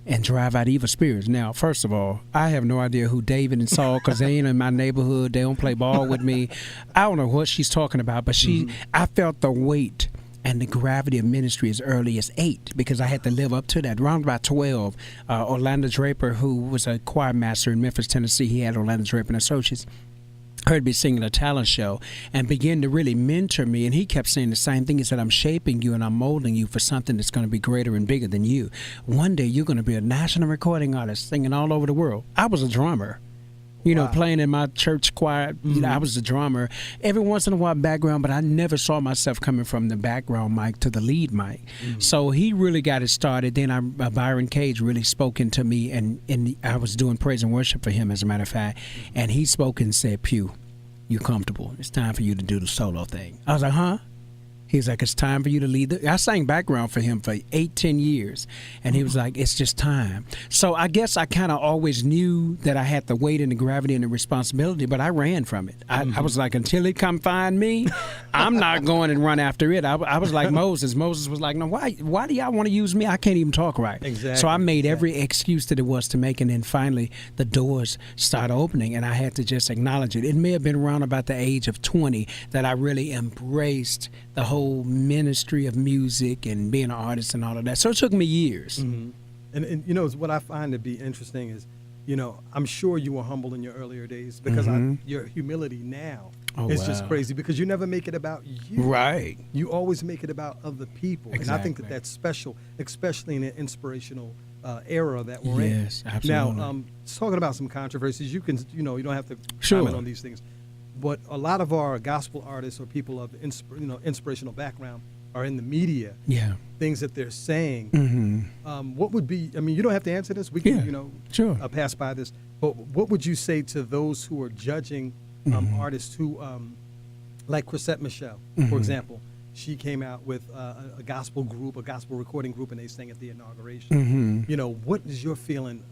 and drive out evil spirits. Now, first of all, I have no idea who David and Saul, because they ain't in my neighborhood. They don't play ball with me. I don't know what she's talking about, but I felt the weight and the gravity of ministry as early as 8, because I had to live up to that. Around about 12, Orlando Draper, who was a choir master in Memphis, Tennessee, he had Orlando Draper and Associates, heard me singing a talent show and began to really mentor me. And he kept saying the same thing. He said, I'm shaping you and I'm molding you for something that's going to be greater and bigger than you. One day you're going to be a national recording artist singing all over the world. I was a drummer. Playing in my church choir. I was a drummer. Every once in a while background, but I never saw myself coming from the background mic to the lead mic. So he really got it started. Then Byron Cage really spoke into me, and I was doing praise and worship for him, as a matter of fact. And he spoke and said, Pugh, you're comfortable. It's time for you to do the solo thing. I was like, huh? He's like, it's time for you to lead. I sang background for him for 8-10 years. And he was like, it's just time. So I guess I kind of always knew that I had the weight and the gravity and the responsibility, but I ran from it. I was like, until he come find me, I'm not going and run after it. I was like Moses. Moses was like, no, why do y'all want to use me? I can't even talk right. Exactly. So I made every excuse that it was to make, and then finally the doors started opening, and I had to just acknowledge it. It may have been around about the age of 20 that I really embraced the whole ministry of music and being an artist and all of that. So it took me years. And what I find to be interesting is, I'm sure you were humble in your earlier days, because your humility now is just crazy, because you never make it about you. Right. You always make it about other people. Exactly. And I think that's special, especially in an inspirational era that we're in. Yes, absolutely. Now, talking about some controversies, you can, you don't have to Sure. comment on these things. But a lot of our gospel artists or people of inspirational background are in the media. Yeah. Things that they're saying. What would be? I mean, you don't have to answer this. We can, sure. Pass by this. But what would you say to those who are judging artists who, like Chrisette Michele, for example? She came out with a gospel group, a gospel recording group, and they sang at the inauguration. What is your feeling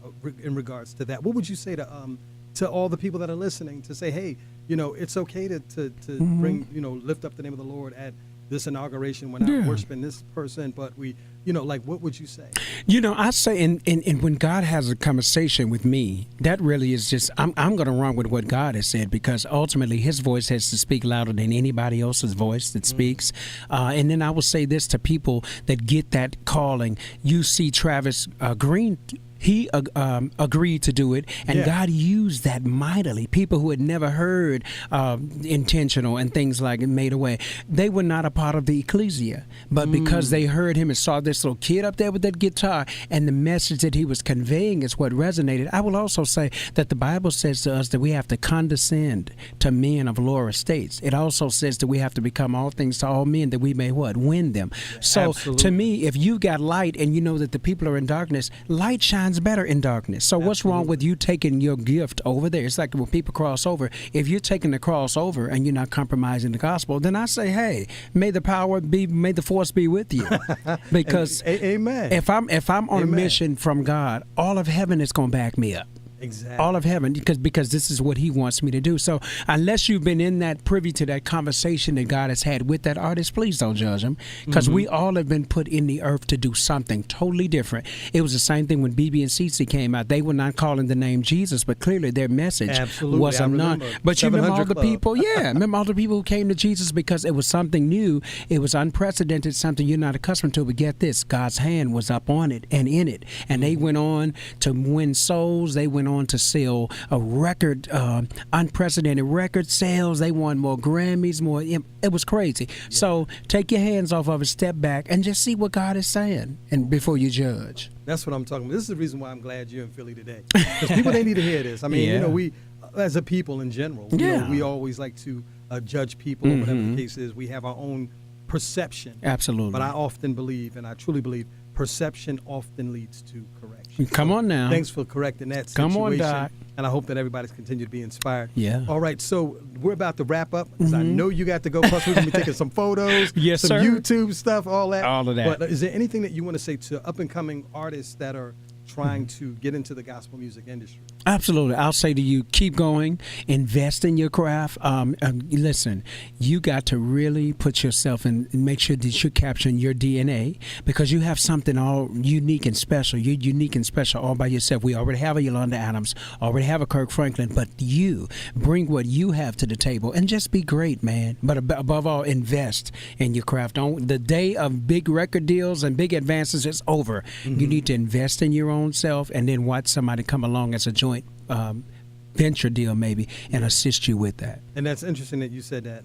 in regards to that? What would you say to all the people that are listening, to say, hey, it's okay to bring, lift up the name of the Lord at this inauguration. We're not worshiping this person, but we, what would you say? I say, and when God has a conversation with me, that really is just, I'm going to run with what God has said, because ultimately his voice has to speak louder than anybody else's voice that speaks. And then I will say this to people that get that calling. You see Travis Green, he agreed to do it, and God used that mightily. People who had never heard intentional and things like it made a way. They were not a part of the ecclesia, but because they heard him and saw this little kid up there with that guitar, and the message that he was conveying is what resonated. I will also say that the Bible says to us that we have to condescend to men of lower estates. It also says that we have to become all things to all men, that we may what? Win them. So to me, if you got light and you know that the people are in darkness, light shines better in darkness. So what's wrong with you taking your gift over there? It's like when people cross over. If you're taking the cross over and you're not compromising the gospel, then I say, hey, may the force be with you. Because amen. If I'm on a mission from God, all of heaven is going to back me up. Exactly. All of heaven, because this is what he wants me to do. So unless you've been in that privy to that conversation that God has had with that artist, please don't judge him, because we all have been put in the earth to do something totally different. It was the same thing when BB and CC came out. They were not calling the name Jesus, but clearly their message was none. But you remember all the people, remember all the people who came to Jesus because it was something new, it was unprecedented, something you're not accustomed to. But get this, God's hand was up on it and in it, and they went on to win souls. They went on to sell a record, unprecedented record sales. They won more Grammys, more. It was crazy. So take your hands off of it, step back, and just see what God is saying, and before you judge. That's what I'm talking about. This is the reason why I'm glad you're in Philly today, because people, they need to hear this. I mean, we, as a people in general, we always like to judge people, or whatever the case is. We have our own perception. Absolutely. But I often believe, and I truly believe, perception often leads to correction. Come on now. Thanks for correcting that situation. Come on, Doc. And I hope that everybody's continued to be inspired. Yeah. All right, so we're about to wrap up, because I know you got to go. Plus, we're going to be taking some photos, yes, some sir. YouTube stuff, all that. All of that. But is there anything that you want to say to up-and-coming artists that are trying to get into the gospel music industry? Absolutely. I'll say to you, keep going, invest in your craft. Listen, you got to really put yourself in and make sure that you're capturing your DNA because you have something all unique and special. You're unique and special all by yourself. We already have a Yolanda Adams, already have a Kirk Franklin, but you bring what you have to the table and just be great, man. But above all, invest in your craft. The day of big record deals and big advances is over. Mm-hmm. You need to invest in your own self and then watch somebody come along as a joint venture deal maybe and assist you with that. And that's interesting that you said that.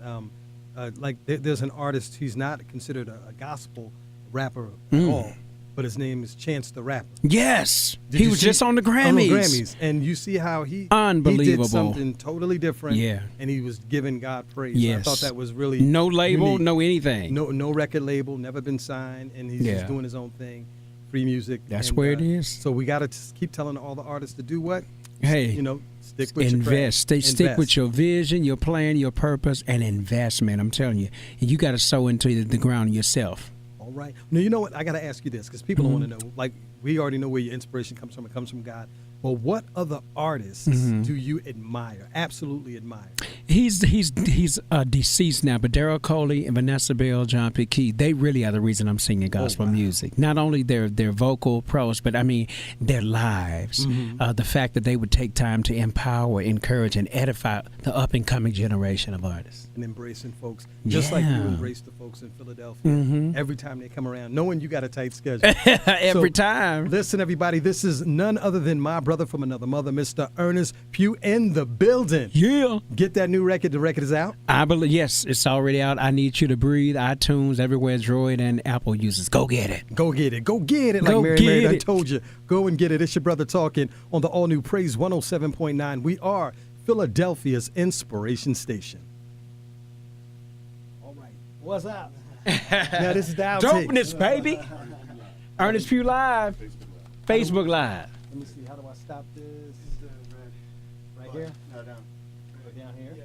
There's an artist, he's not considered a gospel rapper at all, but his name is Chance the Rapper. Yes. He was just on the Grammys. On the Grammys. And you see how he did something totally different. Yeah. And he was giving God praise. Yes. I thought that was really no label, unique. no anything. No record label, never been signed, and he's just doing his own thing. Free music. That's where it is. So we got to keep telling all the artists to do what? Hey, stick with your craft. Stick with your vision, your plan, your purpose, and investment. I'm telling you, you got to sow into the ground yourself. All right. Now, you know what? I got to ask you this because people want to know. Like, we already know where your inspiration comes from. It comes from God. Well, what other artists do you admire? Absolutely admire. He's deceased now, but Daryl Coley and Vanessa Bell, John P. Key, they really are the reason I'm singing gospel music. Not only their vocal prose, but I mean their lives. The fact that they would take time to empower, encourage, and edify the up and coming generation of artists. And embracing folks, just like you embrace the folks in Philadelphia. Every time they come around, knowing you got a tight schedule. Every time. Listen, everybody, this is none other than my brother from another mother, Mr. Earnest Pugh in the building. Yeah. Get that new record. The record is out? I believe, yes, it's already out. I Need You to Breathe, iTunes, everywhere Droid and Apple uses. Go get it. Go get it. Go get it. Like Mary I told you. Go and get it. It's your brother talking on the all-new Praise 107.9. We are Philadelphia's inspiration station. All right. What's up? Now this is the outtake. Dopeness, baby. Earnest Pugh Live. Facebook Live. Let me see. How do I stop this? Right here? No, down. Down here? Yeah.